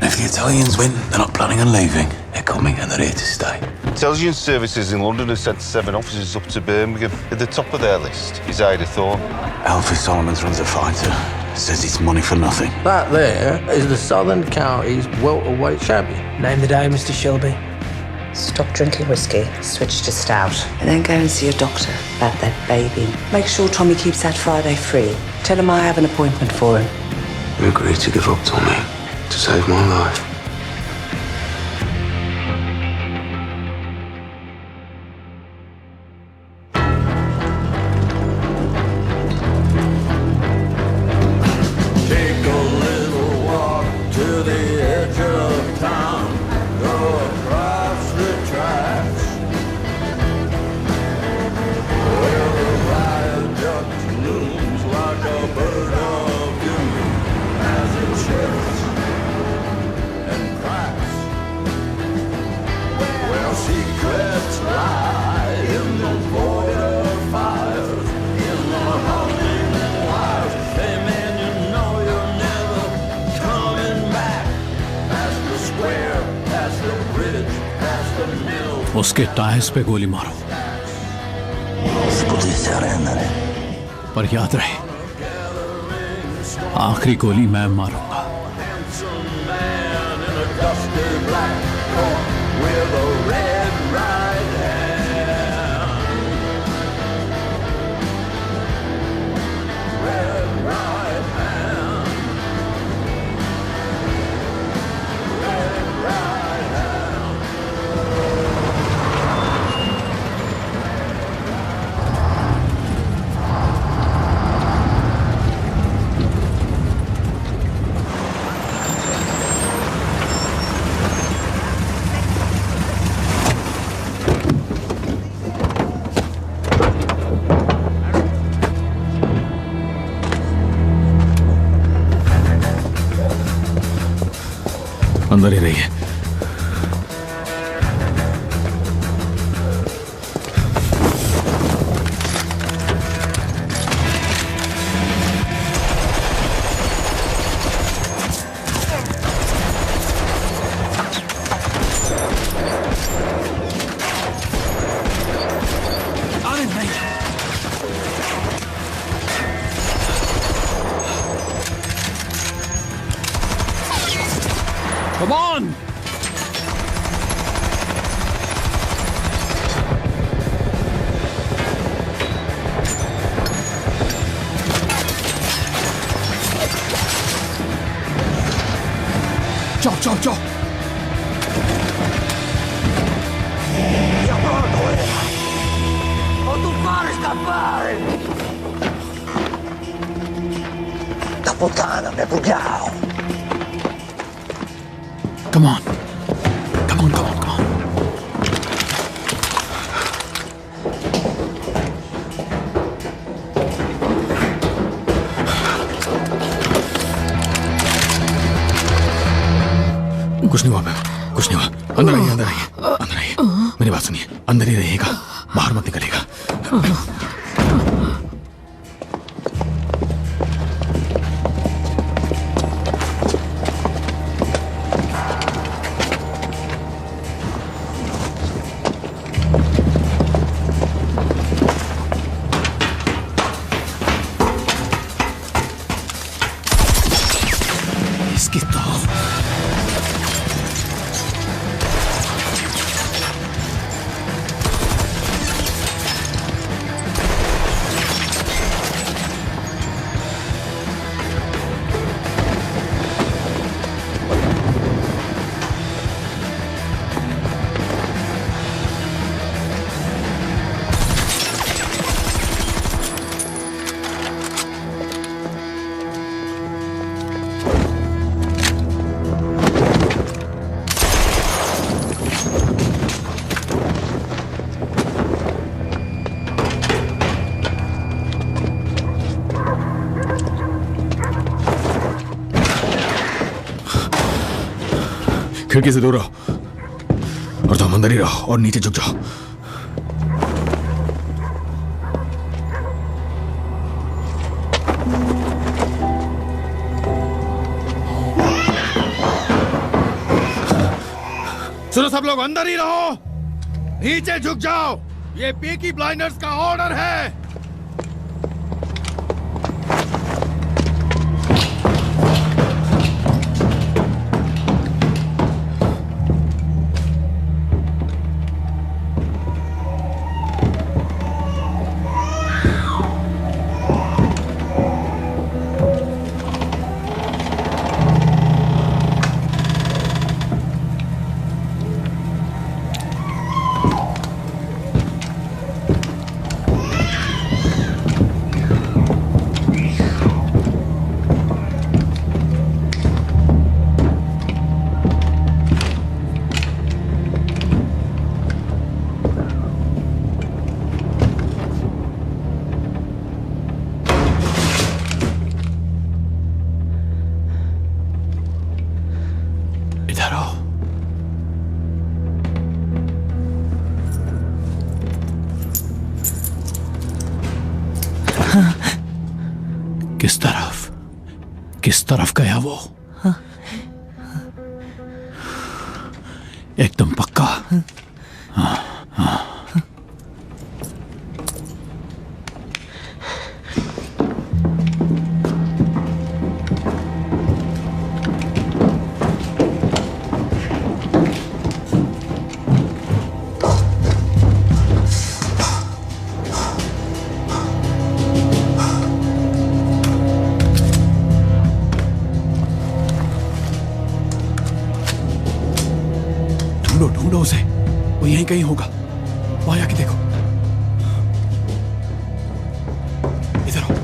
If the Italians win, they're not planning on leaving. They're coming and they're here to stay. Intelligence services in London have sent 7 officers up to Birmingham. At the top of their list is Ida Thorne. Alfie Solomons runs a fighter. Says it's money for nothing. That there is the Southern Counties welterweight champion. Name the day, Mr. Shelby. Stop drinking whiskey, switch to stout. And then go and see a doctor about that baby. Make sure Tommy keeps that Friday free. Tell him I have an appointment for him. You agreed to give up Tommy to save my life. उसके tyres पे गोली मारो, पर याद रहे आखिरी गोली मैं मारूंगा। अंदर ही रहिए। Come on! Ciao! Non tu fare scappare! Da puttana, me pugliao! Come on. कुछ नहीं हुआ। अंदर आइए। मेरी बात सुनिए, अंदर ही रहिएगा, बाहर मत निकलिएगा। इसकी तो खिड़की से दूर रहो और तुम अंदर ही रहो और नीचे झुक जाओ। सुनो सब लोग, अंदर ही रहो, नीचे झुक जाओ, ये पीकी ब्लाइंडर्स का ऑर्डर है। इधर आओ। किस तरफ गया वो? एकदम पक्का? ढूंढो उसे, वो यहीं कहीं होगा। वहां आके देखो। इधर आओ।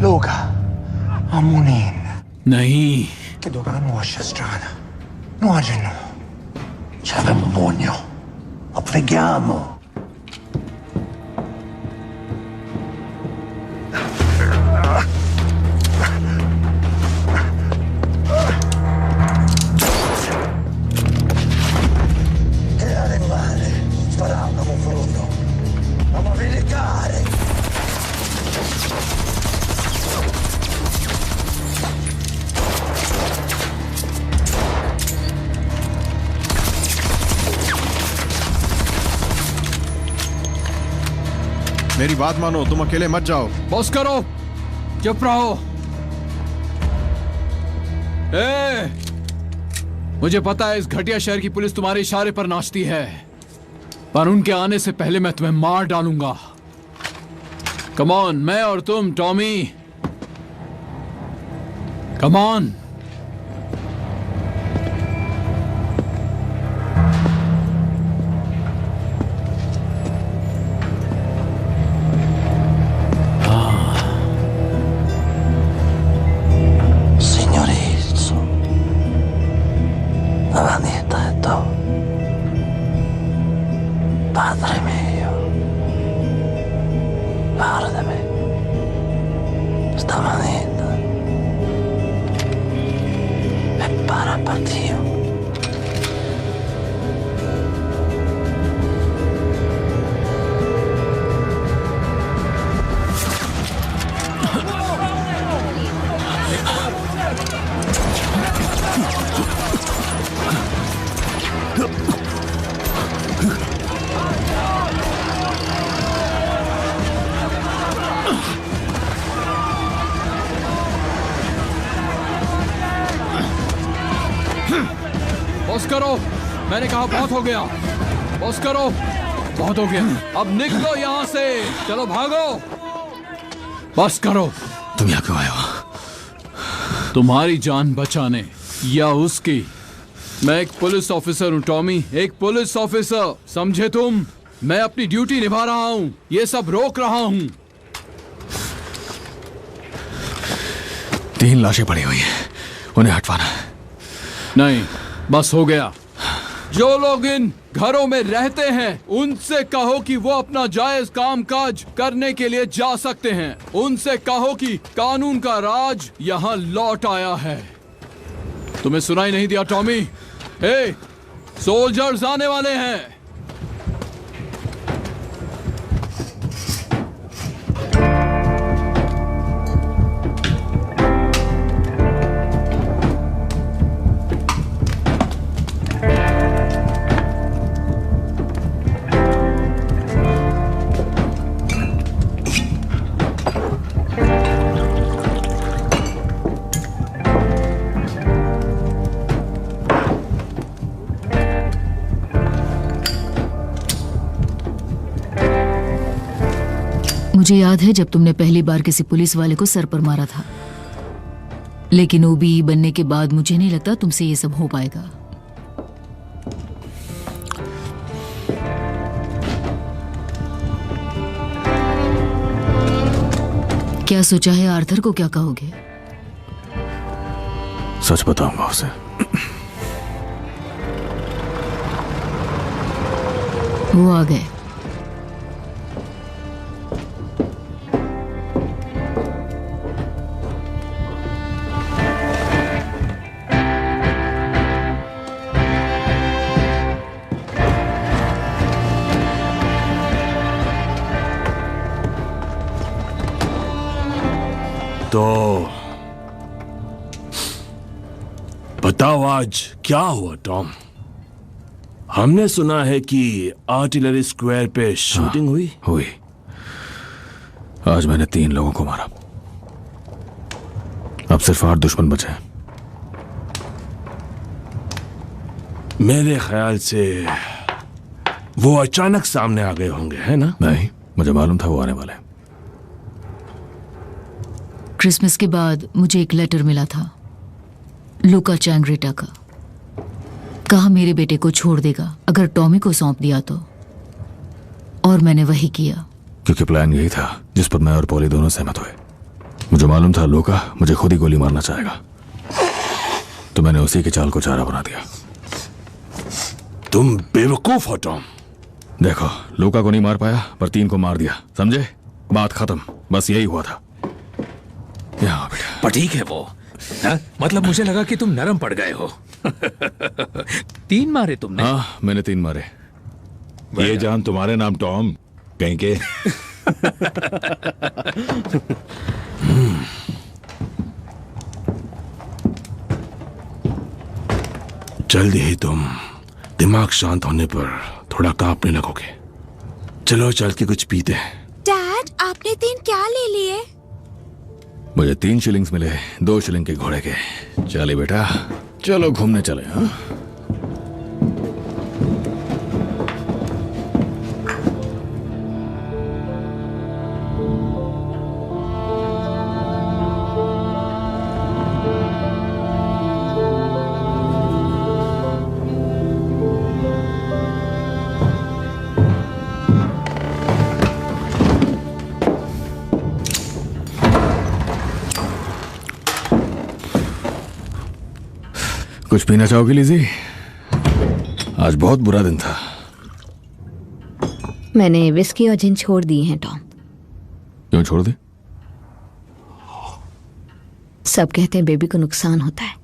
Luca, Amunin. नहीं, Che dovevano lasciare strada. No, oggi no. Ce l'abbiamo bisogno. Lo preghiamo. E arrivare. Farà un confronto. Vamos a vendicare. मेरी बात मानो, तुम अकेले मत जाओ। बस करो, चुप रहो। मुझे पता है इस घटिया शहर की पुलिस तुम्हारे इशारे पर नाचती है, पर उनके आने से पहले मैं तुम्हें मार डालूंगा। कम ऑन, मैं और तुम, Tommy, come on. Signorizzo. Avanti, detto. Padre mio. Guardami. Stamattina. E para partire. करो, मैंने कहा बहुत हो गया। बस करो, बहुत हो गया। अब निकलो यहाँ से, चलो भागो। बस करो। तुम यहाँ क्यों आए हो? तुम्हारी जान बचाने या उसकी? मैं एक पुलिस ऑफिसर हूँ टॉमी, एक पुलिस ऑफिसर, समझे तुम? मैं अपनी ड्यूटी निभा रहा हूँ, ये सब रोक रहा हूँ। 3 लाशें पड़ी हुई हैं, उन्हें हटवाना है। नहीं, बस हो गया। जो लोग इन घरों में रहते हैं उनसे कहो कि वो अपना जायज काम काज करने के लिए जा सकते हैं। उनसे कहो कि कानून का राज यहाँ लौट आया है। तुम्हें सुनाई नहीं दिया टॉमी? हे, सोल्जर्स आने वाले हैं। मुझे याद है जब तुमने पहली बार किसी पुलिस वाले को सर पर मारा था, लेकिन ओबीई बनने के बाद मुझे नहीं लगता तुमसे ये सब हो पाएगा। क्या सोचा है आर्थर को क्या कहोगे? सच बताऊंगा उसे। वो आ गए। तो बताओ आज क्या हुआ टॉम? हमने सुना है कि आर्टिलरी स्क्वायर पे शूटिंग हुई। आज मैंने 3 लोगों को मारा। अब सिर्फ 8 दुश्मन बचे हैं। मेरे ख्याल से वो अचानक सामने आ गए होंगे, है ना? नहीं, मुझे मालूम था वो आने वाले हैं। क्रिसमस के बाद मुझे एक लेटर मिला था लूका चैंग्रेटा का। कहा मेरे बेटे को छोड़ देगा अगर टॉमी को सौंप दिया तो, और मैंने वही किया। क्योंकि प्लान यही था जिस पर मैं और पॉली दोनों सहमत हुए। मुझे मालूम था लूका मुझे खुद ही गोली मारना चाहेगा, तो मैंने उसी के चाल को चारा बना दिया। तुम बेवकूफ हो टॉम। देखो, लूका को नहीं मार पाया पर 3 को मार दिया, समझे? बात खत्म। बस यही हुआ था। यहाँ बेटा। पर ठीक है वो, हा? मतलब मुझे लगा कि तुम नरम पड़ गए हो। 3 मारे तुमने? हाँ, मैंने 3 मारे। ये जान तुम्हारे नाम टॉम कहीं के। जल्दी ही तुम दिमाग शांत होने पर थोड़ा कांपने लगोगे। चलो चल के कुछ पीते हैं। डैड, आपने 3 क्या ले लिए? मुझे 3 शिलिंग्स मिले, 2 शिलिंग के घोड़े के। चले बेटा, चलो घूमने चले। हाँ, कुछ पीना चाहोगी लिजी? आज बहुत बुरा दिन था। मैंने विस्की और जिन छोड़ दी हैं टॉम। क्यों छोड़ दी? सब कहते हैं बेबी को नुकसान होता है।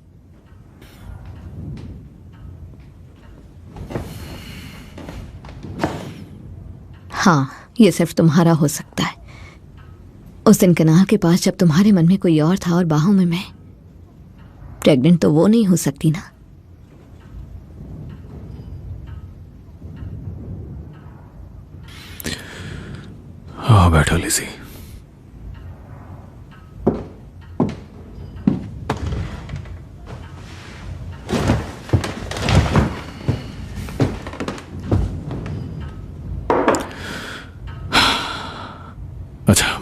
हाँ, ये सिर्फ तुम्हारा हो सकता है। उस दिन कनाह के पास जब तुम्हारे मन में कोई और था और बाहों में मैं, प्रेग्नेंट तो वो नहीं हो सकती ना। हाँ, बैठो लिजी।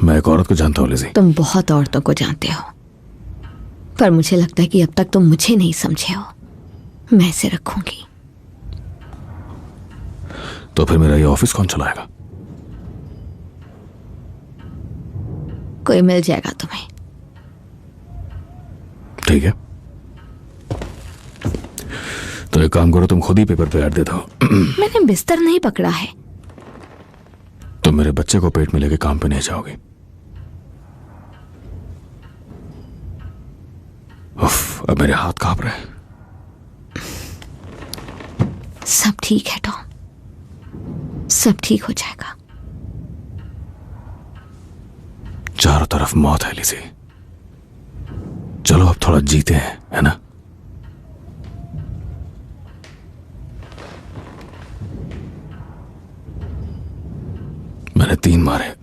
मैं एक औरत को जानता हूँ लिजी। तुम बहुत औरतों को जानते हो, पर मुझे लगता है कि अब तक तुम मुझे नहीं समझे हो। मैं इसे रखूंगी। तो फिर मेरा ये ऑफिस कौन चलाएगा? कोई मिल जाएगा तुम्हें। ठीक है, तो एक काम करो, तुम खुद ही पेपर पे ऐड दे दो। मैंने बिस्तर नहीं पकड़ा है। तुम मेरे बच्चे को पेट में लेके काम पे नहीं जाओगी। उफ, अब मेरे हाथ कांप रहे हैं। सब ठीक है टॉम, सब ठीक हो जाएगा। चारों तरफ मौत है लिजी। चलो अब थोड़ा जीते हैं, है ना? मैंने 3 मारे।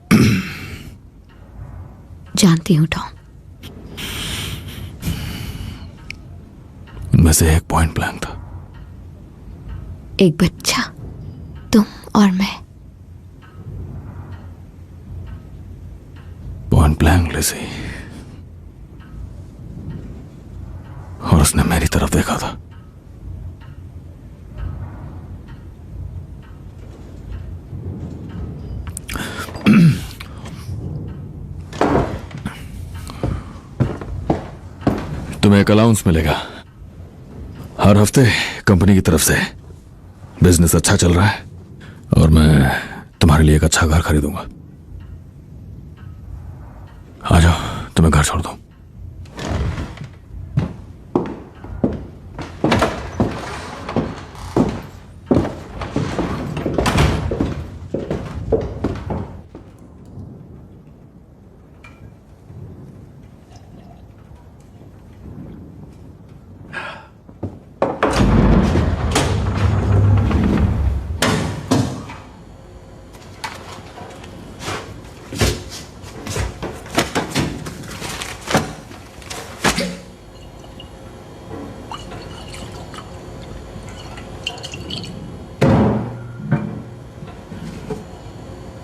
जानती हूं टॉम। उनमें से एक पॉइंट ब्लैंक था। एक बच्चा, तुम और मैं। Point blank Lizzie. और उसने मेरी तरफ देखा था। तुम्हें एक अलाउंस मिलेगा हर हफ्ते कंपनी की तरफ से। बिजनेस अच्छा चल रहा है और मैं तुम्हारे लिए एक अच्छा घर खरीदूंगा। आ जाओ, तुम्हें घर छोड़ दूं।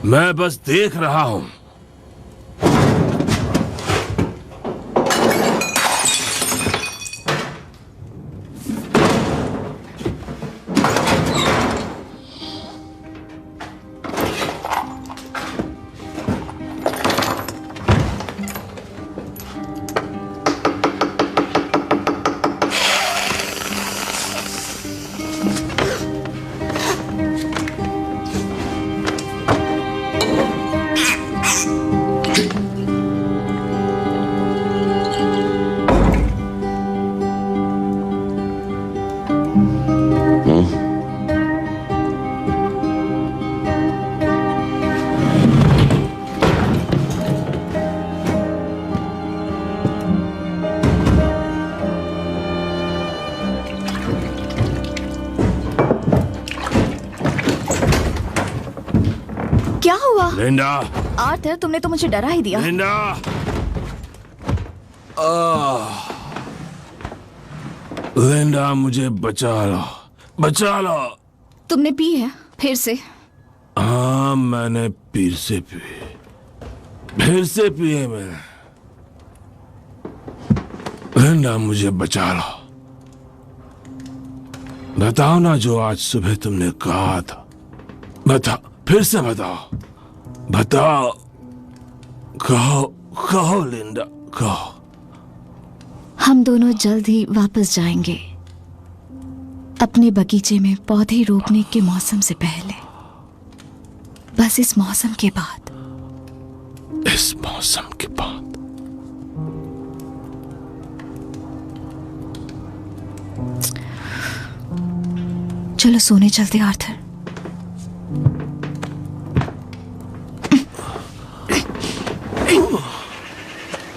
मैं बस देख रहा हूं। क्या हुआ? लिंडा, आर्थर, तुमने तो मुझे डरा ही दिया। लिंडा, लिंडा, मुझे बचा लो, बचा लो। तुमने पी है फिर से? हाँ, मैंने फिर से पिए मैंने। लिंडा, मुझे बचा लो। बताओ ना जो आज सुबह तुमने कहा था। बताओ, फिर से बताओ, बताओ, कहो, कहो लिंडा, कहो। हम दोनों जल्द ही वापस जाएंगे, अपने बगीचे में पौधे रोपने के मौसम से पहले। बस इस मौसम के बाद। इस मौसम के बाद। चलो सोने चलते आर्थर।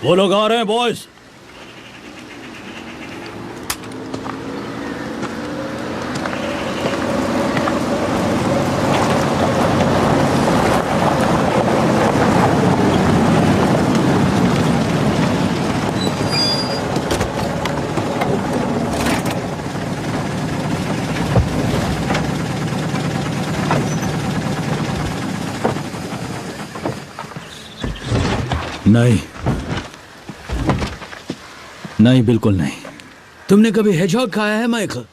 वो लोग आ रहे हैं बॉयज। नहीं, नहीं, बिल्कुल नहीं। तुमने कभी हेजहॉग खाया है माइकल?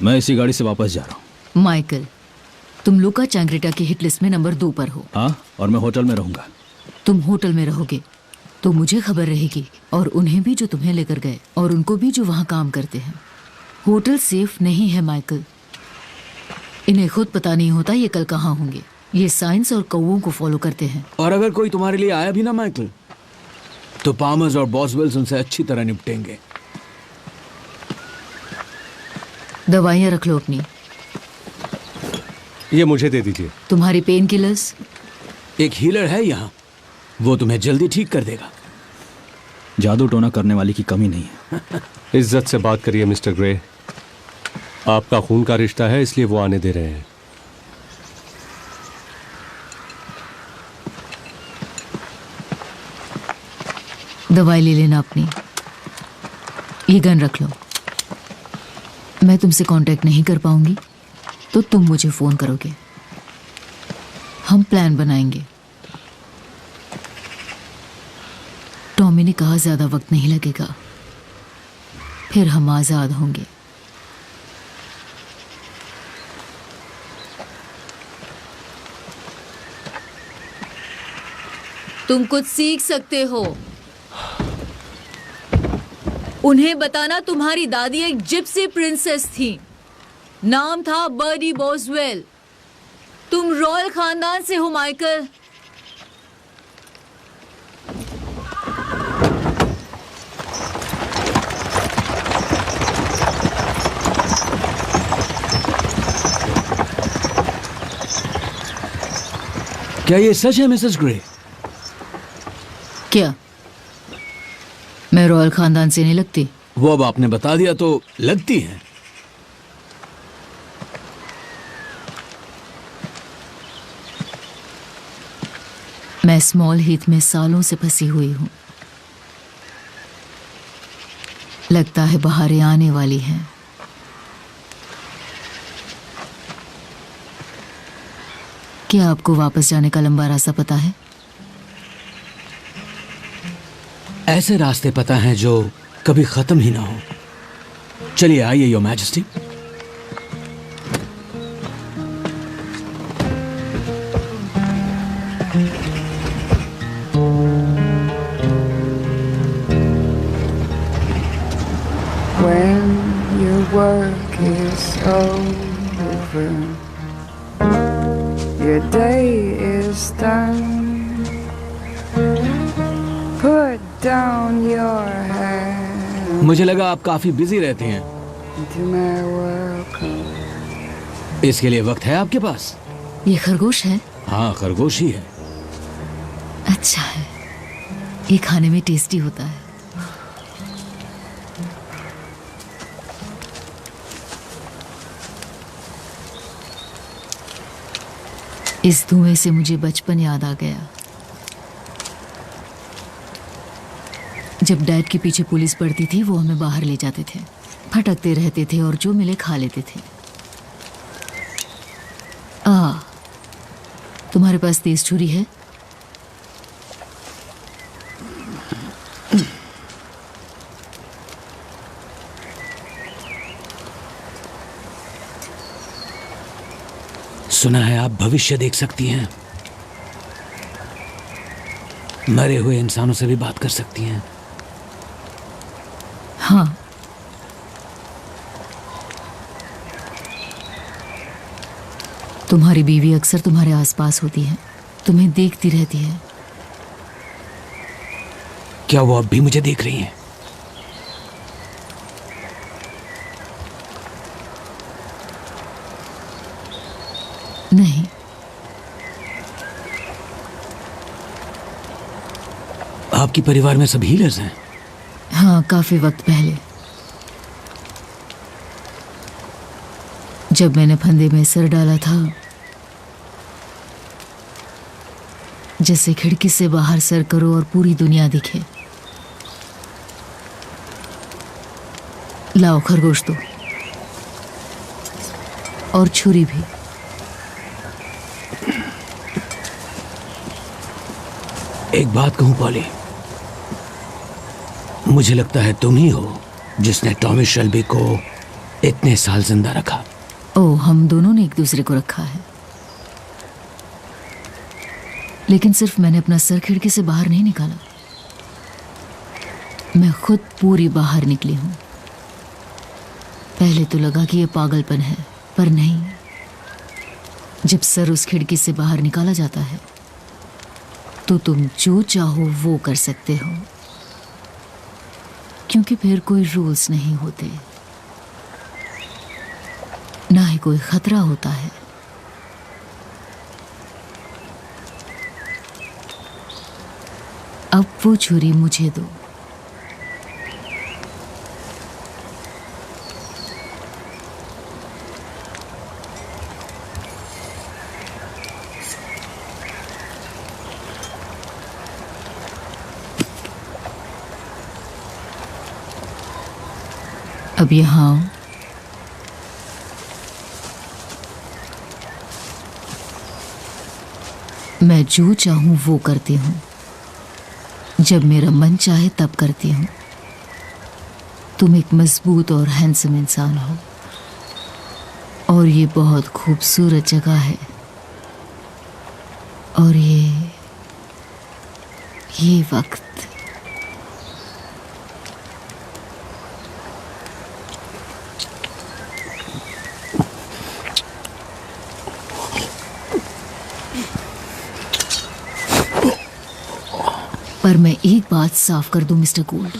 मैं इसी गाड़ी से वापस जा रहा हूँ। माइकल, तुम लुका चैंग्रेटा की हिट लिस्ट में नंबर 2 पर हो। हाँ, और मैं होटल में रहूंगा। तुम होटल में रहोगे तो मुझे खबर रहेगी, और उन्हें भी जो तुम्हें लेकर गए, और उनको भी जो वहां काम करते हैं। होटल सेफ नहीं है माइकल। इन्हें खुद पता नहीं होता ये कल कहाँ होंगे। ये साइंस और कौवों को फॉलो करते हैं। और अगर कोई तुम्हारे लिए आया भी ना माइकल, तो पामर्स और बॉसवेल्स उनसे अच्छी तरह निपटेंगे। दवाइयाँ रख लो अपनी। ये मुझे दे दीजिए। तुम्हारी पेन किलर्स। एक हीलर है यहाँ, वो तुम्हें जल्दी ठीक कर देगा। जादू टोना करने वाली की कमी नहीं है। इज्जत से बात करिए मिस्टर ग्रे। आपका खून का रिश्ता है, इसलिए वो आने दे रहे हैं। दवाई ले लेना अपनी। ये गन रख लो। मैं तुमसे कांटेक्ट नहीं कर पाऊंगी तो तुम मुझे फोन करोगे। हम प्लान बनाएंगे। टॉमी ने कहा ज्यादा वक्त नहीं लगेगा, फिर हम आजाद होंगे। तुम कुछ सीख सकते हो। उन्हें बताना तुम्हारी दादी एक जिप्सी प्रिंसेस थी। नाम था बर्डी बॉसवेल। तुम रॉयल खानदान से हो माइकल। क्या ये सच है मिसेस ग्रे? क्या मैं रॉयल खानदान से नहीं लगती? वो अब आपने बता दिया तो लगती है। मैं स्मॉल हीथ में सालों से फंसी हुई हूं। लगता है बहारें आने वाली हैं। क्या आपको वापस जाने का लंबा रास्ता पता है? ऐसे रास्ते पता हैं जो कभी खत्म ही ना हो। चलिए आइए your majesty. When your work is over, your day is done, put down your hand मुझे लगा आप काफी बिजी रहती हैं। to my welcome. इसके लिए वक्त है आपके पास? ये खरगोश है? हाँ, खरगोश ही है। अच्छा है, ये खाने में टेस्टी होता है। इस धुएं से मुझे बचपन याद आ गया, जब डैड के पीछे पुलिस पड़ती थी। वो हमें बाहर ले जाते थे, भटकते रहते थे और जो मिले खा लेते थे। तुम्हारे पास तेज छुरी है? सुना है आप भविष्य देख सकती हैं, मरे हुए इंसानों से भी बात कर सकती हैं। हाँ, तुम्हारी बीवी अक्सर तुम्हारे आसपास होती है, तुम्हें देखती रहती है। क्या वो अब भी मुझे देख रही हैं? नहीं, आपके परिवार में सब हीलर्स हैं? हाँ, काफी वक्त पहले जब मैंने फंदे में सर डाला था, जैसे खिड़की से बाहर सर करो और पूरी दुनिया दिखे। लाओ खरगोश दो, और छुरी भी। एक बात कहूं पॉली, मुझे लगता है तुम ही हो जिसने टॉमी शेल्बी को इतने साल जिंदा रखा। ओ, हम दोनों ने एक दूसरे को रखा है, लेकिन सिर्फ मैंने अपना सर खिड़की से बाहर नहीं निकाला, मैं खुद पूरी बाहर निकली हूं। पहले तो लगा कि यह पागलपन है, पर नहीं। जब सर उस खिड़की से बाहर निकाला जाता है तो तुम जो चाहो वो कर सकते हो, क्योंकि फिर कोई रूल्स नहीं होते, ना ही कोई खतरा होता है। अब वो छुरी मुझे दो। अब यहाँ आओ। मैं जो चाहूं वो करती हूं, जब मेरा मन चाहे तब करती हूं। तुम एक मजबूत और हैंडसम इंसान हो, और ये बहुत खूबसूरत जगह है, और ये वक्त पर मैं एक बात साफ कर दूं मिस्टर गोल्ड,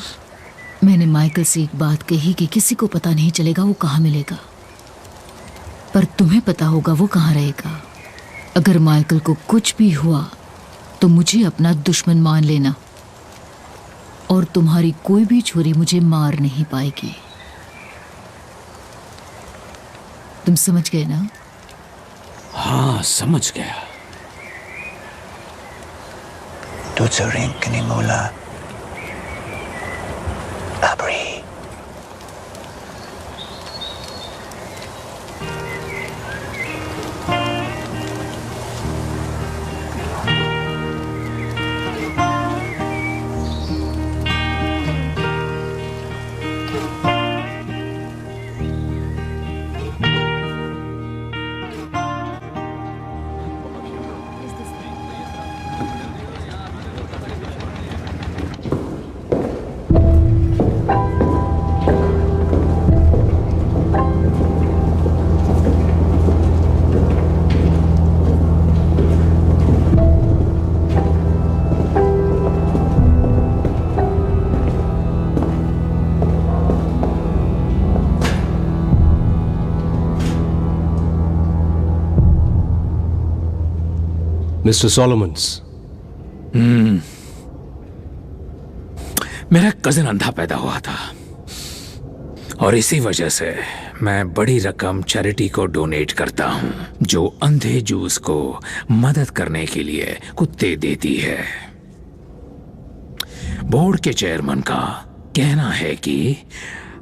मैंने माइकल से एक बात कही कि किसी को पता नहीं चलेगा वो कहाँ मिलेगा, पर तुम्हें पता होगा वो कहाँ रहेगा। अगर माइकल को कुछ भी हुआ तो मुझे अपना दुश्मन मान लेना, और तुम्हारी कोई भी छुरी मुझे मार नहीं पाएगी। तुम समझ गए ना? हाँ, समझ गया। Du zurink ni mula. Abri. Mister Solomons. मेरा कजिन अंधा पैदा हुआ था, और इसी वजह से मैं बड़ी रकम चैरिटी को डोनेट करता हूं, जो अंधे जूस को मदद करने के लिए कुत्ते देती है। बोर्ड के चेयरमैन का कहना है कि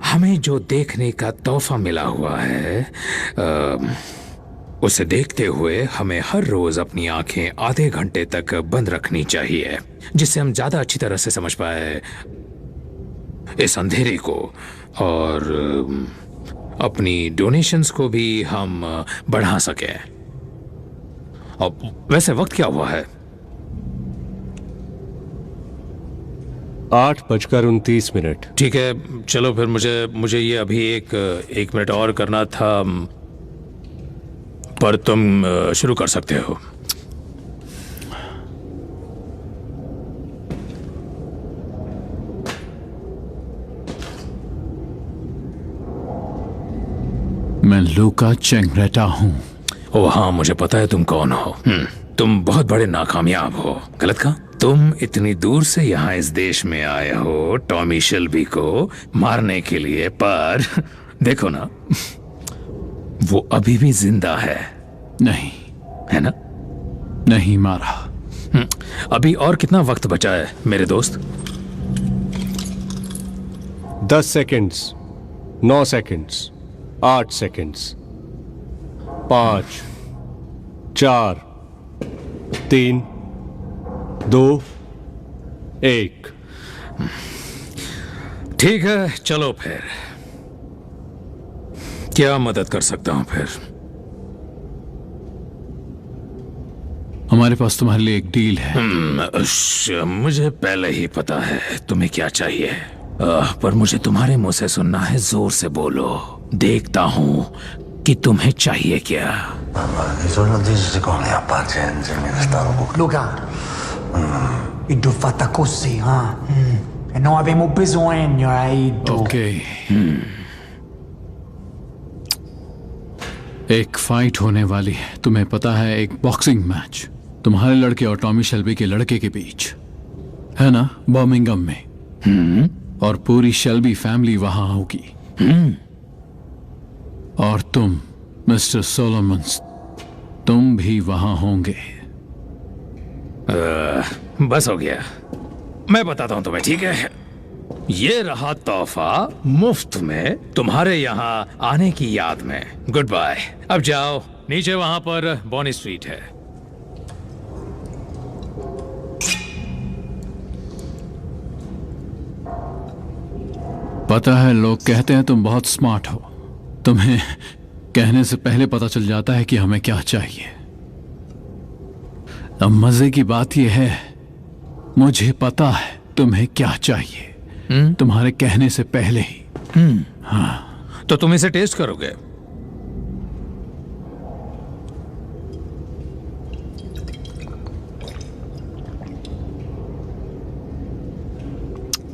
हमें जो देखने का तोहफा मिला हुआ है, उसे देखते हुए हमें हर रोज अपनी आंखें आधे घंटे तक बंद रखनी चाहिए, जिससे हम ज्यादा अच्छी तरह से समझ पाए इस अंधेरे को, और अपनी डोनेशंस को भी हम बढ़ा सके। अब वैसे वक्त क्या हुआ है? 8:29। ठीक है, चलो फिर मुझे ये अभी एक मिनट और करना था, पर तुम शुरू कर सकते हो। मैं लूका चैंग्रेटा हूं। ओ हाँ, मुझे पता है तुम कौन हो। तुम बहुत बड़े नाकामयाब हो। गलत कहा? तुम इतनी दूर से यहाँ इस देश में आए हो टॉमी शेल्बी को मारने के लिए, पर देखो ना, वो अभी भी जिंदा है। नहीं है ना? नहीं मारा। अभी और कितना वक्त बचा है मेरे दोस्त? 10 सेकंड्स, 9 सेकंड्स, 8 सेकंड्स, 5, 4, 3, 2, 1। ठीक है, चलो फिर। क्या मदद कर सकता हूं फिर? हमारे पास तुम्हारे लिए एक डील है। मुझे पहले ही पता है तुम्हें क्या चाहिए। पर मुझे तुम्हारे मुंह से सुनना है। जोर से बोलो, देखता हूं कि तुम्हें चाहिए क्या। Luca, iddu fatta così, e non abbiamo bisogno, iddu. Okay. एक फाइट होने वाली है, तुम्हें पता है, एक बॉक्सिंग मैच तुम्हारे लड़के और टॉमी शेल्बी के लड़के के बीच, है ना, बर्मिंघम में। और पूरी शेल्बी फैमिली वहां होगी। और तुम मिस्टर सोलोमन्स, तुम भी वहां होंगे। बस हो गया, मैं बताता हूं तुम्हें, ठीक है? ये रहा तोहफा मुफ्त में तुम्हारे यहाँ आने की याद में। Goodbye. अब जाओ, नीचे वहां पर बॉनी स्ट्रीट है। पता है, लोग कहते हैं तुम बहुत स्मार्ट हो। तुम्हें कहने से पहले पता चल जाता है कि हमें क्या चाहिए। अब मजे की बात यह है, मुझे पता है तुम्हें क्या चाहिए, तुम्हारे कहने से पहले ही। हाँ, तो तुम इसे टेस्ट करोगे?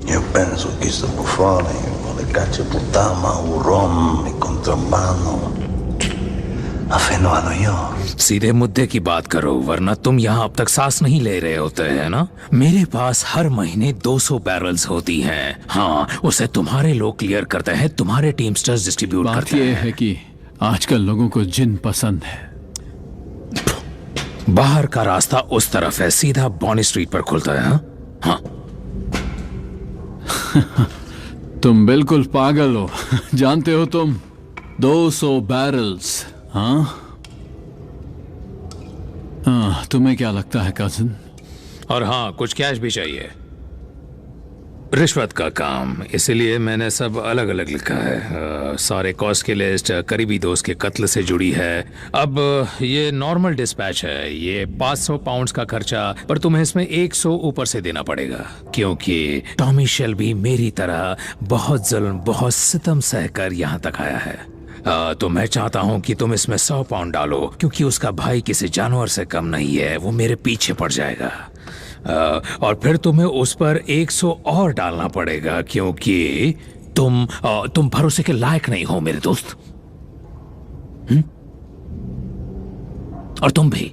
Io penso che sto buffone vuole cacciaputtana, un rom, il contrabbando. A fino a New York. सीधे मुद्दे की बात करो, वरना तुम यहाँ अब तक सांस नहीं ले रहे होते हैं ना। मेरे पास हर महीने 200 बैरल्स होती हैं। हाँ, उसे तुम्हारे लोग क्लियर करते हैं, तुम्हारे टीमस्टर्स डिस्ट्रीब्यूट करते हैं। बात यह है कि आजकल लोगों को जिन पसंद है। बाहर का रास्ता उस तरफ है, सीधा बॉनी स्ट्रीट पर खुलता है। हाँ, तुम बिल्कुल पागल हो। जानते हो तुम, 200 बैरल्स। हाँ, तुम्हें क्या लगता है कजिन? और हाँ, कुछ कैश भी चाहिए। रिश्वत का काम, इसलिए मैंने सब अलग अलग लिखा है। सारे कॉस्ट की लिस्ट करीबी दोस्त के कत्ल से जुड़ी है। अब ये नॉर्मल डिस्पैच है, ये 500 पाउंड्स का खर्चा, पर तुम्हें इसमें 100 ऊपर से देना पड़ेगा, क्योंकि टॉमी शेल्बी मेरी तरह बहुत जुल्म, बहुत सितम सहकर यहाँ तक आया है। तो मैं चाहता हूँ कि तुम इसमें 100 पाउंड डालो, क्योंकि उसका भाई किसी जानवर से कम नहीं है, वो मेरे पीछे पड़ जाएगा। और फिर तुम्हें उस पर 100 और डालना पड़ेगा, क्योंकि तुम भरोसे के लायक नहीं हो मेरे दोस्त। और तुम भी।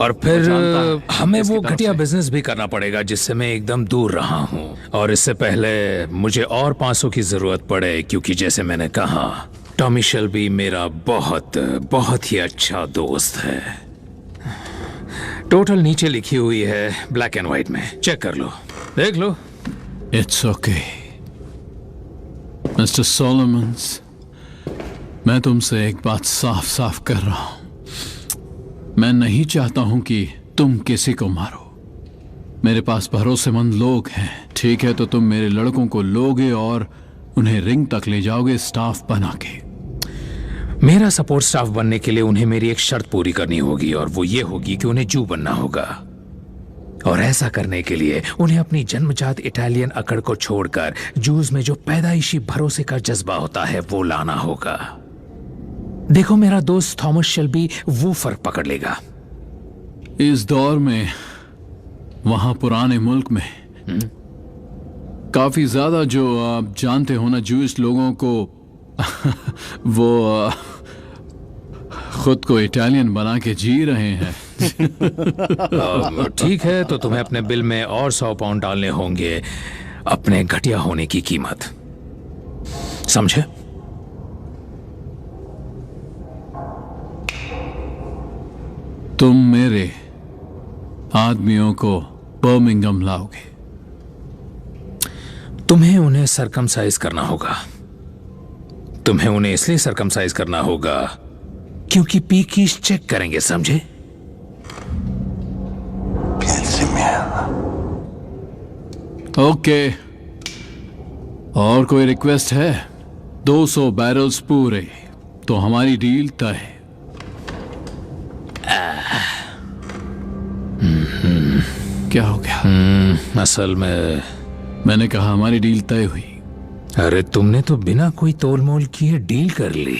और फिर हमें वो घटिया बिजनेस भी करना पड़ेगा जिससे मैं एकदम दूर रहा हूं। और इससे पहले मुझे और 500 की जरूरत पड़े, क्योंकि जैसे मैंने कहा, टॉमी शेल्बी मेरा बहुत बहुत ही अच्छा दोस्त है। टोटल नीचे लिखी हुई है, ब्लैक एंड व्हाइट में। चेक कर लो, देख लो। इट्स ओके मिस्टर सोलोमन्स, मैं तुमसे एक बात साफ साफ कर रहा हूं। मैं नहीं चाहता हूं कि तुम किसी को मारो। मेरे पास भरोसेमंद लोग हैं, ठीक है? तो तुम मेरे लड़कों को लोगे और उन्हें रिंग तक ले जाओगे स्टाफ बना के। मेरा सपोर्ट स्टाफ बनने के लिए उन्हें मेरी एक शर्त पूरी करनी होगी, और वो ये होगी कि उन्हें जू बनना होगा। और ऐसा करने के लिए उन्हें अपनी जन्मजात इटालियन अकड़ को छोड़कर जूस में जो पैदाइशी भरोसे का जज्बा होता है वो लाना होगा। देखो, मेरा दोस्त थॉमस शेल्बी वो फर्क पकड़ लेगा। इस दौर में, वहां पुराने मुल्क में काफी ज्यादा, जो आप जानते हो ना, जूस लोगों को वो खुद को इटालियन बना के जी रहे हैं। ठीक है, तो तुम्हें अपने बिल में और 100 पाउंड डालने होंगे, अपने घटिया होने की कीमत, समझे? तुम मेरे आदमियों को बर्मिंघम लाओगे। तुम्हें उन्हें सरकमसाइज करना होगा। तुम्हें उन्हें इसलिए सरकमसाइज करना होगा क्योंकि पीकीज चेक करेंगे, समझे? ओके, और कोई रिक्वेस्ट है? 200 बैरल्स पूरे तो हमारी डील तय है। क्या हो गया? असल में मैंने कहा हमारी डील तय हुई। अरे तुमने तो बिना कोई तोल मोल किए डील कर ली।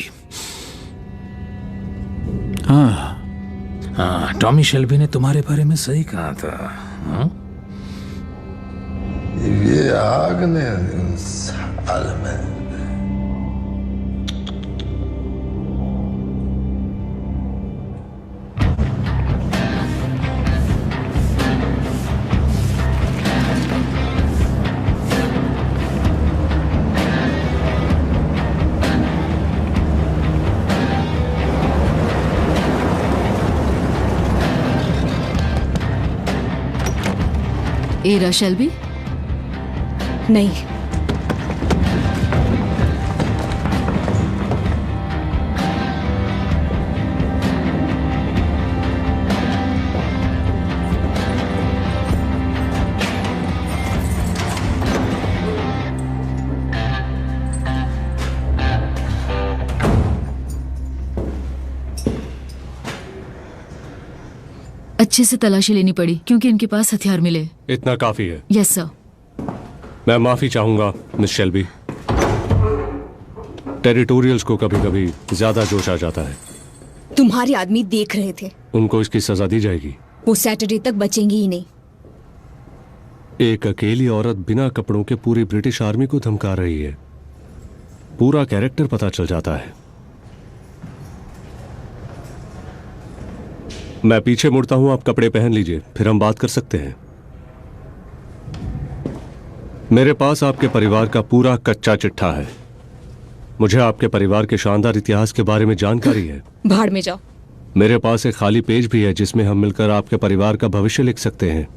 हाँ, टॉमी शेल्बी ने तुम्हारे बारे में सही कहा था। हाँ? ये आग ने साल में एरा शेल्बी? नहीं, अच्छे से तलाशी लेनी पड़ी क्योंकि इनके पास हथियार मिले। इतना काफी है। Yes sir. मैं माफी चाहूंगा मिस शेल्बी। टेरिटोरियल्स को कभी कभी ज्यादा जोश आ जाता है। तुम्हारे आदमी देख रहे थे। उनको इसकी सजा दी जाएगी। वो सैटरडे तक बचेंगे ही नहीं। एक अकेली औरत बिना कपड़ों के पूरी ब्रिटिश आर्मी को धमका रही है। पूरा कैरेक्टर पता चल जाता है। मैं पीछे मुड़ता हूं, आप कपड़े पहन लीजिए, फिर हम बात कर सकते हैं। मेरे पास आपके परिवार का पूरा कच्चा चिट्ठा है। मुझे आपके परिवार के शानदार इतिहास के बारे में जानकारी है। भाड़ में जाओ। मेरे पास एक खाली पेज भी है जिसमें हम मिलकर आपके परिवार का भविष्य लिख सकते हैं।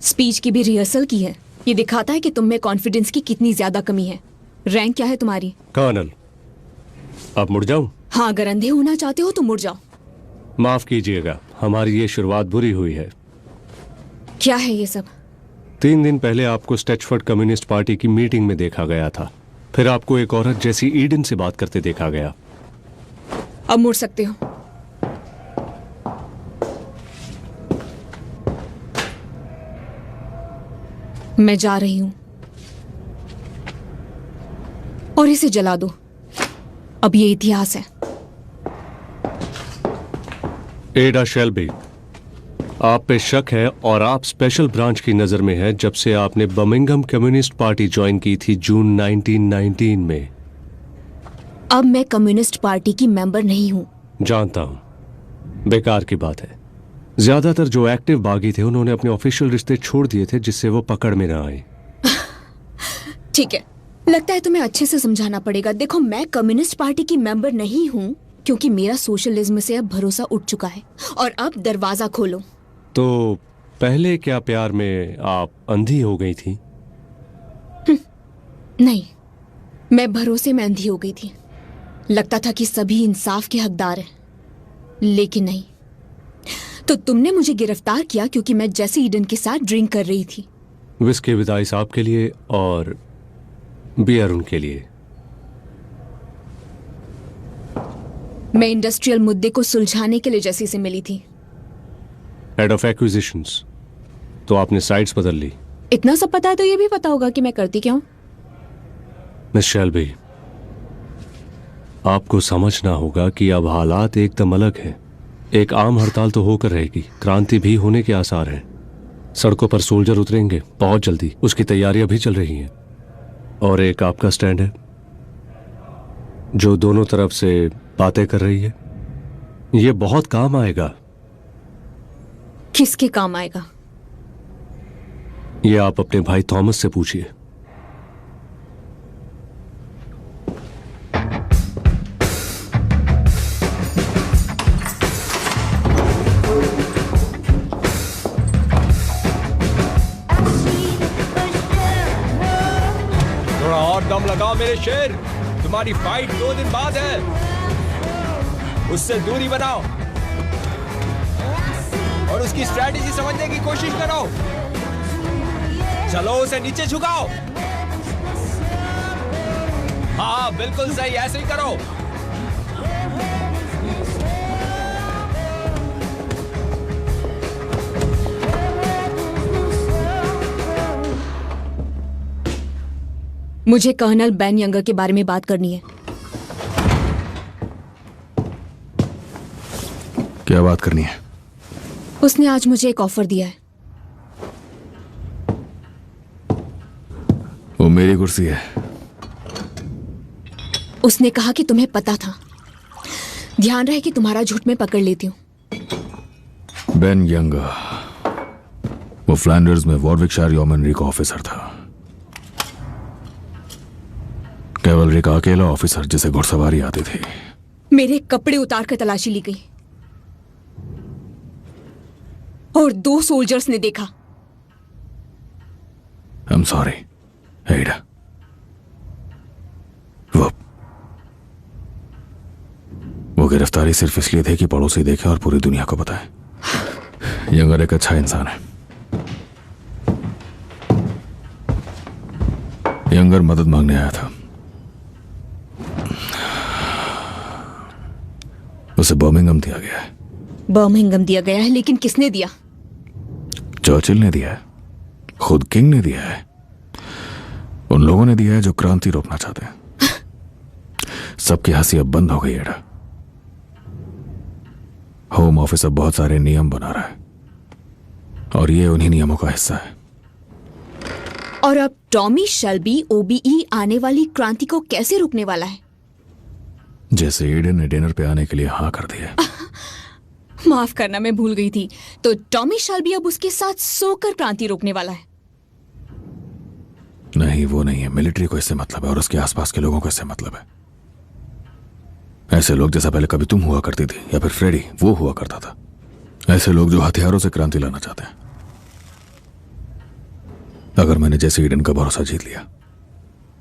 स्पीच की भी रिहर्सल की है। ये दिखाता है कि तुम में कॉन्फिडेंस की कितनी ज्यादा कमी है। रैंक क्या है तुम्हारी? कर्नल। अब मुड़ जाऊं? हाँ, अगर अंधे होना चाहते हो तो मुड़ जाओ। माफ कीजिएगा, हमारी ये शुरुआत बुरी हुई है। क्या है ये सब? 3 दिन पहले आपको स्टेचफोर्ड कम्युनिस्ट पार्टी की मीटिंग में देखा गया था। फिर आपको एक औरत जैसी ईडन से बात करते देखा गया। अब मुड़ सकते हो। मैं जा रही हूं और इसे जला दो। अब ये इतिहास है। एडा शेल्बी, आप पे शक है और आप स्पेशल ब्रांच की नजर में है जब से आपने बर्मिंघम कम्युनिस्ट पार्टी ज्वाइन की थी जून 1919 में। अब मैं कम्युनिस्ट पार्टी की मेंबर नहीं हूं। जानता हूं, बेकार की बात है। ज्यादातर जो एक्टिव बागी थे उन्होंने अपने ऑफिशियल रिश्ते छोड़ दिए थे जिससे वो पकड़ में ना आए। ठीक है, लगता है तुम्हें अच्छे से समझाना पड़ेगा। देखो, मैं कम्युनिस्ट पार्टी की मेंबर नहीं हूं क्योंकि मेरा सोशलिज्म से अब भरोसा उठ चुका है। और अब दरवाजा खोलो। तो पहले क्या प्यार में आप अंधी हो गई थी? नहीं, मैं भरोसे में अंधी हो गई थी। लगता था कि सभी इंसाफ के हकदार हैं, लेकिन नहीं। तो तुमने मुझे गिरफ्तार किया क्योंकि मैं जेसी ईडन के साथ ड्रिंक कर रही थी। विस्की विद आइस आपके लिए और बियर उनके लिए। मैं इंडस्ट्रियल मुद्दे को सुलझाने के लिए जेसी से मिली थी। Head of acquisitions. तो आपने साइड्स बदल ली। इतना सब पता है तो ये भी पता होगा कि मैं करती क्या हूं। मिस शेल्बी, आपको समझना होगा कि अब हालात एकदम अलग हैं। एक आम हड़ताल तो होकर रहेगी, क्रांति भी होने के आसार हैं। सड़कों पर सोल्जर उतरेंगे बहुत जल्दी, उसकी तैयारियां भी चल रही हैं। और एक आपका स्टैंड है जो दोनों तरफ से बातें कर रही है। ये बहुत काम आएगा। किसके काम आएगा? ये आप अपने भाई थॉमस से पूछिए। थोड़ा और दम लगाओ मेरे शेर। तुम्हारी फाइट 2 दिन बाद है। उससे दूरी बनाओ और उसकी स्ट्रैटेजी समझने की कोशिश करो। चलो उसे नीचे झुकाओ। हाँ बिल्कुल सही, ऐसे ही करो। मुझे कर्नल बेन यंगर के बारे में बात करनी है। क्या बात करनी है? उसने आज मुझे एक ऑफर दिया है। वो मेरी कुर्सी है। उसने कहा कि तुम्हें पता था। ध्यान रहे कि तुम्हारा झूठ मैं पकड़ लेती हूँ। बेन यंगर, वो फ्लैंडर्स में वॉरविकशायर यॉमनरी का ऑफिसर था। कैवलरी का अकेला ऑफिसर जिसे घुड़सवारी आती थी। मेरे कपड़े उतार कर तलाशी ली गई और 2 सोल्जर्स ने देखा। आई एम सॉरी एडा। वो गिरफ्तारी सिर्फ इसलिए थी कि पड़ोसी देखे और पूरी दुनिया को बताए। यंगर एक अच्छा इंसान है। यंगर मदद मांगने आया था। उसे बर्मिंघम दिया गया है। बर्मिंघम दिया गया है, लेकिन किसने दिया? चर्चिल ने दिया है, खुद किंग ने दिया है, उन लोगों ने दिया है जो क्रांति रोकना चाहते हैं। सबकी हंसी अब बंद हो गई एडा। होम ऑफिस अब बहुत सारे नियम बना रहा है और ये उन्हीं नियमों का हिस्सा है। और अब टॉमी शेल्बी ओबीई आने वाली क्रांति को कैसे रोकने वाला है? जैसे एडन ने डिनर पे आने के लिए हाँ कर दिया। माफ करना, मैं भूल गई थी। तो टॉमी शेल्बी अब उसके साथ सोकर क्रांति रोकने वाला है। नहीं, वो नहीं है। मिलिट्री को इससे मतलब है और उसके आसपास के लोगों को इससे मतलब है। ऐसे लोग जैसा पहले कभी तुम हुआ करती थी या फिर फ्रेडी वो हुआ करता था। ऐसे लोग जो हथियारों से क्रांति लाना चाहते हैं। अगर मैंने जैसे ईडन का भरोसा जीत लिया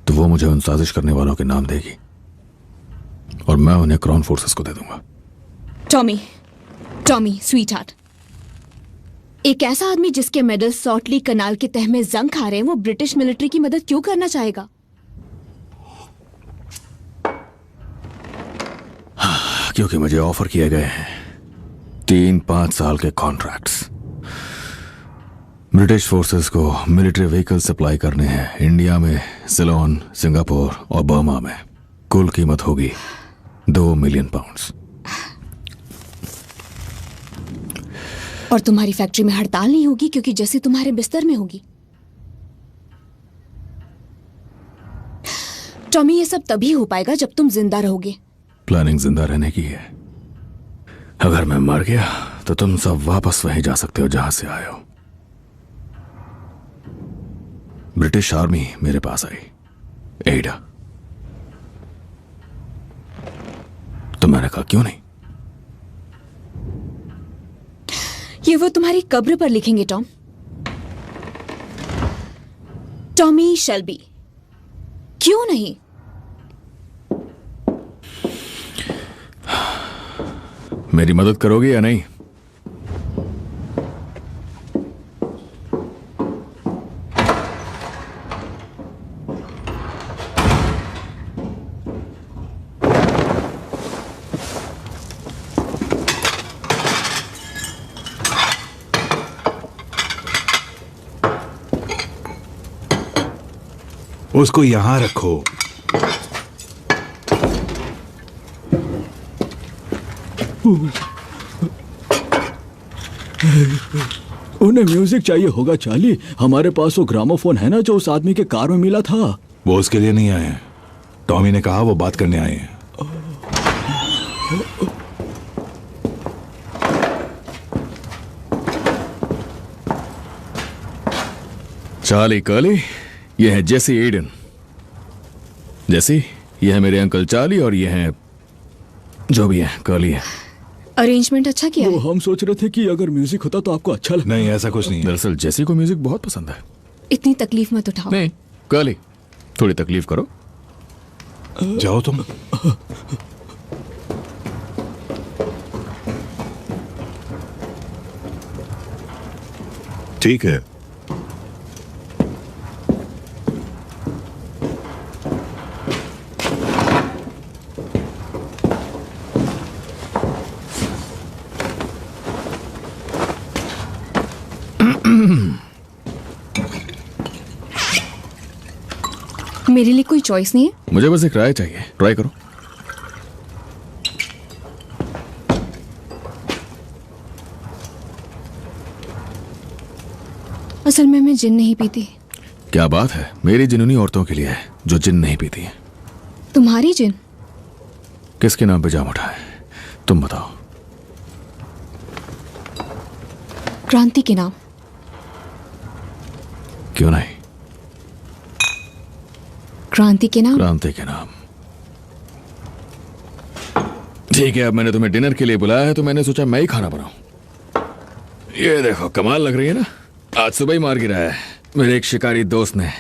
तो वो मुझे उन साजिश करने वालों के नाम देगी और मैं उन्हें क्राउन फोर्सेस को दे दूंगा। टॉमी स्वीटहार्ट, एक ऐसा आदमी जिसके मेडल सॉल्ट लेक कनाल के तह में जंग खा रहे हैं, वो ब्रिटिश मिलिट्री की मदद क्यों करना चाहेगा? क्योंकि मुझे ऑफर किए गए हैं 3-5 साल के कॉन्ट्रैक्ट्स। ब्रिटिश फोर्सेस को मिलिट्री व्हीकल सप्लाई करने हैं इंडिया में, सिलोन, सिंगापुर और बर्मा में। कुल कीमत होगी 2 मिलियन पाउंड्स। और तुम्हारी फैक्ट्री में हड़ताल नहीं होगी क्योंकि जैसे तुम्हारे बिस्तर में होगी। टॉमी, ये सब तभी हो पाएगा जब तुम जिंदा रहोगे। प्लानिंग जिंदा रहने की है। अगर मैं मर गया तो तुम सब वापस वहीं जा सकते हो जहां से आए हो। ब्रिटिश आर्मी मेरे पास आई, एडा। तो मैंने कहा क्यों नहीं। ये वो तुम्हारी कब्र पर लिखेंगे टॉम। Tommy Shelby. क्यों नहीं? मेरी मदद करोगे या नहीं? उसको यहां रखो। उन्हें म्यूजिक चाहिए होगा चार्ली। हमारे पास वो ग्रामोफोन है ना जो उस आदमी के कार में मिला था। वो उसके लिए नहीं आए हैं। टॉमी ने कहा वो बात करने आए हैं। चार्ली, कर्ली, ये है जेसी एडन। जेसी, ये है मेरे अंकल चार्ली और ये है जो भी है कर्ली है। अरेंजमेंट अच्छा किया है। हम सोच रहे थे कि अगर म्यूजिक होता तो आपको अच्छा लगता। नहीं, ऐसा कुछ नहीं है। दरअसल जेसी को म्यूजिक बहुत पसंद है। इतनी तकलीफ मत उठाओ। नहीं कर्ली, थोड़ी तकलीफ करो। जाओ तुम। ठीक है। मेरे लिए कोई चॉइस नहीं है? मुझे बस एक राय चाहिए, ट्राई करो। असल में मैं जिन नहीं पीती। क्या बात है, मेरी जिन उन्हीं औरतों के लिए है जो जिन नहीं पीती है। तुम्हारी जिन? किसके नाम पे जाम उठा है, तुम बताओ। क्रांति के नाम। क्यों नहीं? क्रांति के नाम? क्रांति के नाम। ठीक है, अब मैंने तुम्हें डिनर के लिए बुलाया है तो मैंने सोचा मैं ही खाना बनाऊं। ये देखो, कमाल लग रही है ना। आज सुबह ही मार गिरा है मेरे एक शिकारी दोस्त ने,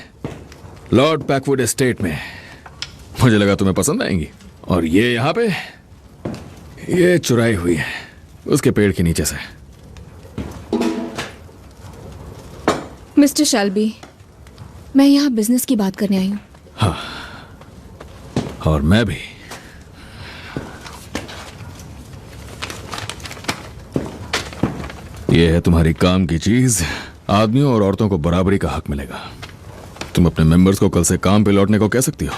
लॉर्ड पैकवुड एस्टेट में। मुझे लगा तुम्हें पसंद आएंगी। और ये यहाँ पे, ये चुराई हुई है उसके पेड़ के नीचे से। मिस्टर शेल्बी, मैं यहाँ बिजनेस की बात करने आई हूँ। हाँ, और मैं भी। ये है तुम्हारी काम की चीज। आदमियों और औरतों को बराबरी का हक मिलेगा। तुम अपने मेंबर्स को कल से काम पे लौटने को कह सकती हो।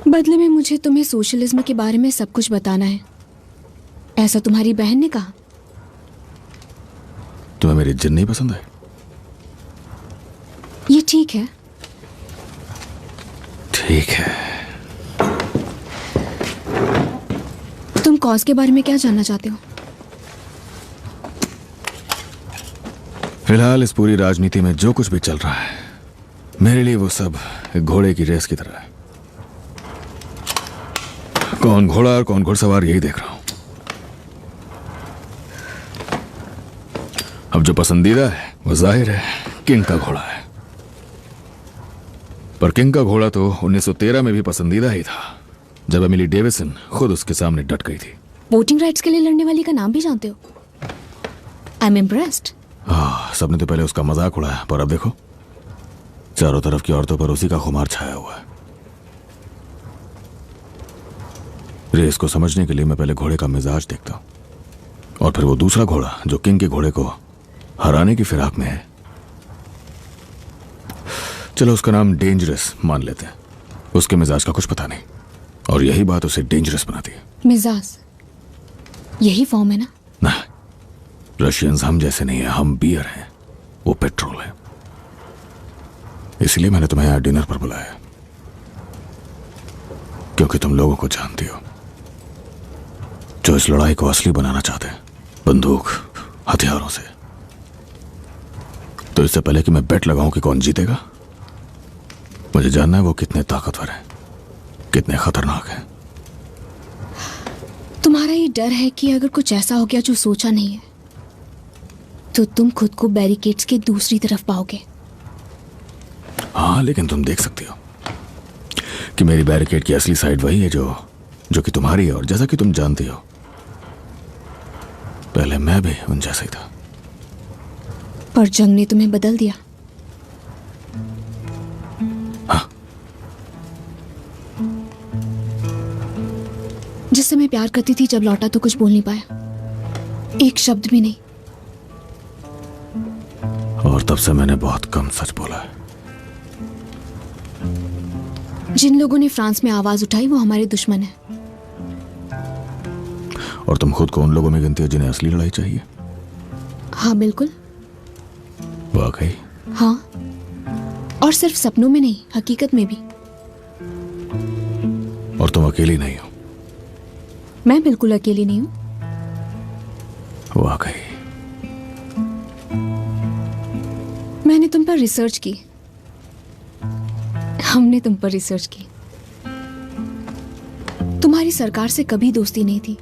बदले में मुझे तुम्हें सोशलिज्म के बारे में सब कुछ बताना है, ऐसा तुम्हारी बहन ने कहा। तुम्हें मेरी जिन नहीं पसंद है? ये ठीक है। ठीक है। तुम कॉज के बारे में क्या जानना चाहते हो? फिलहाल इस पूरी राजनीति में जो कुछ भी चल रहा है, मेरे लिए वो सब एक घोड़े की रेस की तरह है। कौन घोड़ा और कौन घुड़सवार, यही देख रहा हूं। अब जो पसंदीदा है वो जाहिर है किंग का घोड़ा है। पर किंग का घोड़ा तो 1913 में भी पसंदीदा ही था, जब एमिली डेविसन खुद उसके सामने डट गई थी। वोटिंग राइट्स के लिए लड़ने वाली का नाम भी जानते हो? I am impressed. सबने तो पहले उसका मजाक उड़ाया, पर अब देखो चारों तरफ की औरतों पर उसी का खुमार छाया हुआ है। रेस को समझने के लिए मैं पहले घोड़े का मिजाज देखता हूं, और फिर वो दूसरा घोड़ा जो किंग के घोड़े को हराने की फिराक में है। चलो उसका नाम डेंजरस मान लेते हैं। उसके मिजाज का कुछ पता नहीं, और यही बात उसे डेंजरस बनाती है। मिजाज यही फॉर्म है ना? ना, रशियंस हम जैसे नहीं है, हम बियर हैं, वो पेट्रोल है। इसलिए मैंने तुम्हें यहाँ डिनर पर बुलाया, क्योंकि तुम लोगों को जानती हो जो इस लड़ाई को असली बनाना चाहते हैं, बंदूक हथियारों से। तो इससे पहले कि मैं बेट लगाऊं कि कौन जीतेगा, मुझे जानना है वो कितने ताकतवर हैं, कितने खतरनाक हैं। तुम्हारा ये डर है कि अगर कुछ ऐसा हो गया जो सोचा नहीं है, तो तुम खुद को बैरिकेड्स के दूसरी तरफ पाओगे। हाँ, लेकिन तुम देख सकती हो कि मेरी बैरिकेड की असली साइड वही है जो कि तुम्हारी है। और जैसा कि तुम जानती हो, पहले मैं भी उन जैसा ही था। पर जंग ने तुम्हें बदल दिया। हाँ। जिससे मैं प्यार करती थी, जब लौटा तो कुछ बोल नहीं पाया, एक शब्द भी नहीं। और तब से मैंने बहुत कम सच बोला है। जिन लोगों ने फ्रांस में आवाज उठाई वो हमारे दुश्मन हैं। और तुम खुद को उन लोगों में गिनती हो जिन्हें असली लड़ाई चाहिए? हाँ बिल्कुल। वाकई? हाँ, और सिर्फ सपनों में नहीं, हकीकत में भी। और तुम अकेली नहीं हो? मैं बिल्कुल अकेली नहीं हूं। वाकई? मैंने तुम पर रिसर्च की, हमने तुम पर रिसर्च की। तुम्हारी सरकार से कभी दोस्ती नहीं थी,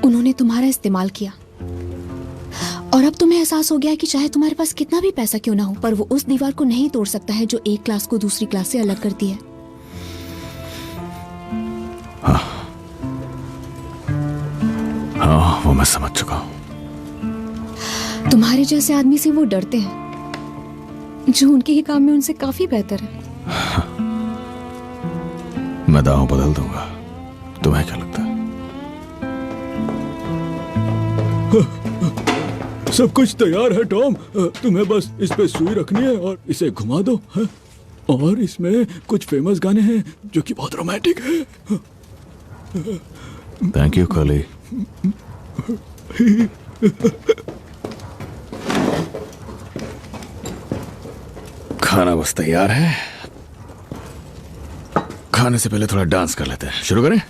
उन्होंने तुम्हारा इस्तेमाल किया। और अब तुम्हें एहसास हो गया कि चाहे तुम्हारे पास कितना भी पैसा क्यों ना हो, पर वो उस दीवार को नहीं तोड़ सकता है जो एक क्लास को दूसरी क्लास से अलग करती है। हाँ, वो मैं समझ चुका हूं। तुम्हारे जैसे आदमी से वो डरते हैं जो उनके ही काम में उनसे काफी बेहतर है। मैं दांव बदल दूंगा, तुम्हें क्या लगता है? सब कुछ तैयार है टॉम, तुम्हें बस इस पे सुई रखनी है और इसे घुमा दो। और इसमें कुछ फेमस गाने हैं जो कि बहुत रोमांटिक है। थैंक यू कली। खाना बस तैयार है। खाने से पहले थोड़ा डांस कर लेते हैं। शुरू करें?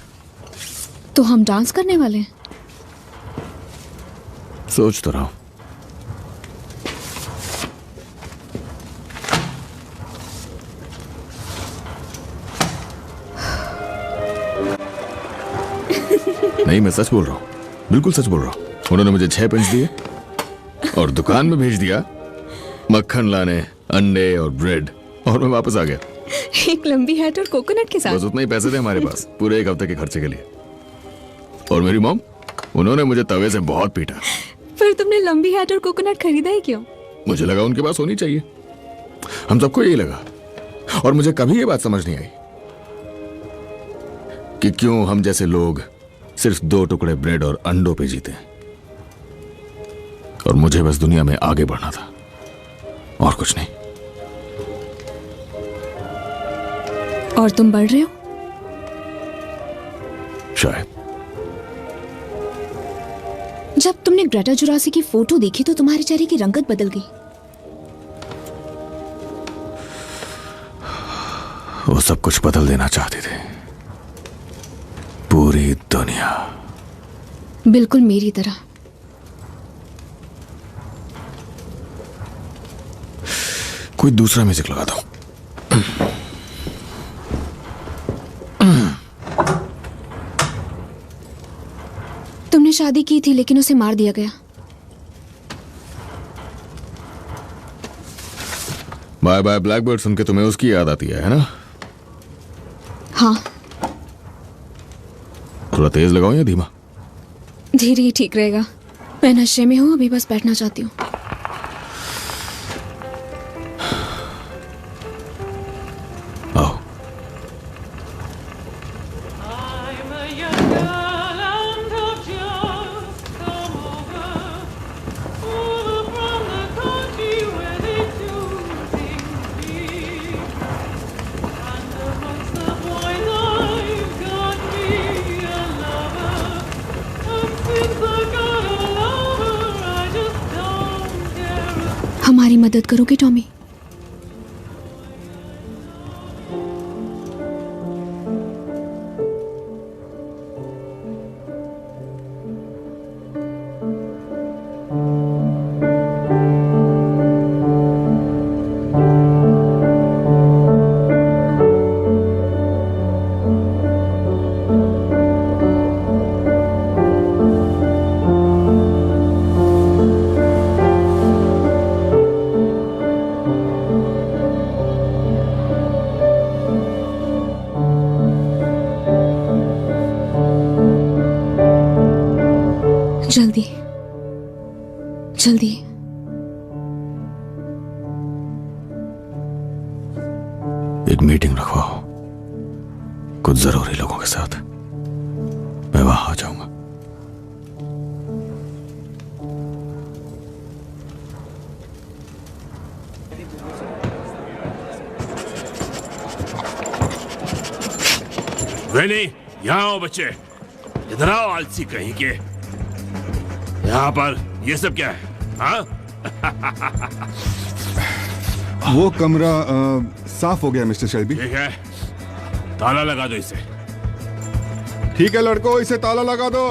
तो हम डांस करने वाले हैं? सोच तो रहा हूं। नहीं, मैं सच बोल रहा हूं, बिल्कुल सच बोल रहा हूं। उन्होंने मुझे 6 पेंस दिए और दुकान में भेज दिया मक्खन लाने, अंडे और ब्रेड, और मैं वापस आ गया। एक लंबी हैट और कोकोनट के साथ। बस उतने ही पैसे थे हमारे पास पूरे 1 हफ्ते के खर्चे के लिए। और मेरी मॉम, उन्होंने मुझे तवे से बहुत पीटा। फिर तुमने लंबी हैट और कोकोनट खरीदा ही क्यों? मुझे लगा उनके पास होनी चाहिए। हम सबको यही लगा, और मुझे कभी ये बात समझ नहीं आई कि क्यों हम जैसे लोग सिर्फ 2 टुकड़े ब्रेड और अंडों पे जीते। और मुझे बस दुनिया में आगे बढ़ना था और कुछ नहीं। और तुम बढ़ रहे हो? शायद। जब तुमने ग्रेटा जुरासी की फोटो देखी तो तुम्हारे चेहरे की रंगत बदल गई। वो सब कुछ बदल देना चाहते थे, पूरी दुनिया। बिल्कुल मेरी तरह। कोई दूसरा म्यूजिक लगा दो। तुमने शादी की थी लेकिन उसे मार दिया गया। बाय बाय ब्लैकबर्ड सुन के तुम्हें उसकी याद आती है ना? हाँ। थोड़ा तेज लगाओ या धीमा? धीरे ही ठीक रहेगा। मैं नशे में हूँ, अभी बस बैठना चाहती हूँ। आओ। हमारी मदद करोगे टॉमी? जल्दी जल्दी। एक मीटिंग रखवाओ कुछ जरूरी लोगों के साथ। मैं वहां आ जाऊंगा। वेनी, यहाँ आओ बच्चे। इधर आओ आलसी कहीं के। यहाँ पर ये सब क्या है? हाँ? वो कमरा साफ हो गया मिस्टर शेल्बी। ठीक है, ताला लगा दो इसे। ठीक है लड़कों, इसे ताला लगा दो।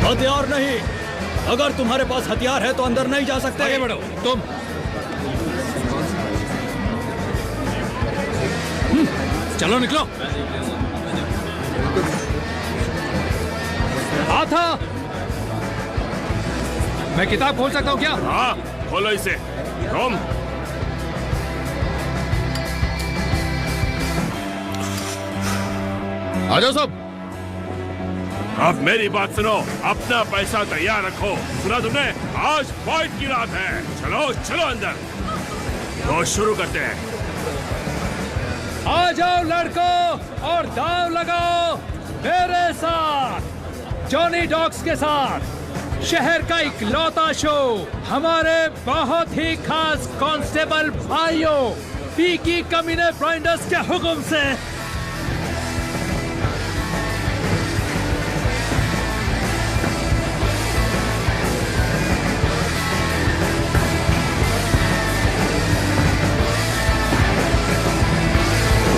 हथियार नहीं। अगर तुम्हारे पास हथियार है तो अंदर नहीं जा सकते। आगे बढ़ो। तुम चलो निकलो। आता मैं किताब खोल सकता हूँ क्या? हाँ, खोलो इसे। तुम आ जाओ सब। अब मेरी बात सुनो, अपना पैसा तैयार रखो। सुना तुमने? आज फाइट की रात है। चलो चलो अंदर। तो शुरू करते हैं। आ जाओ लड़कों और दाव लगाओ मेरे साथ, जॉनी डॉग्स के साथ। शहर का इकलौता शो हमारे बहुत ही खास कांस्टेबल भाइयों पीकी कमीने ब्राइंडर्स के हुक्म से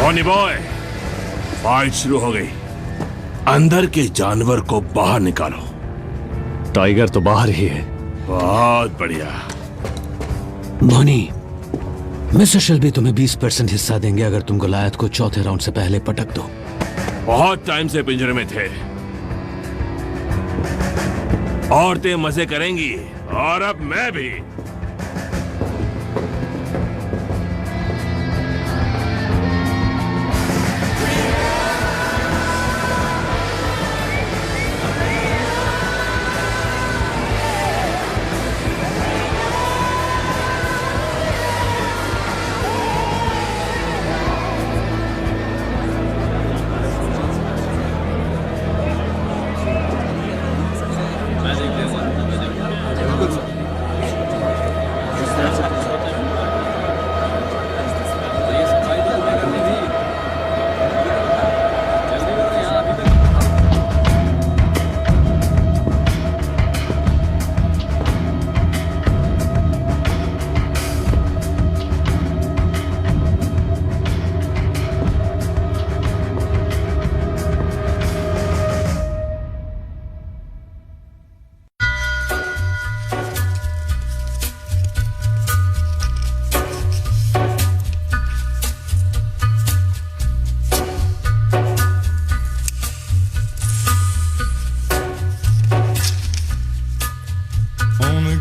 रॉनी बॉय, फाइट शुरू हो गई। अंदर के जानवर को बाहर निकालो। टाइगर तो बाहर ही है। बहुत बढ़िया। बॉनी, मिस्टर शेल्बी तुम्हें 20% हिस्सा देंगे अगर तुम गलायत को चौथे राउंड से पहले पटक दो। बहुत टाइम से पिंजरे में थे। औरतें मजे करेंगी और अब मैं भी।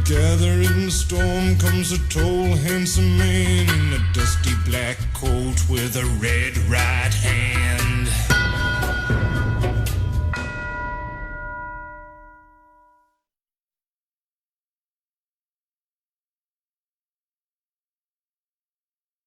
Gathering storm comes a tall, handsome man in a dusty black coat with a red ride.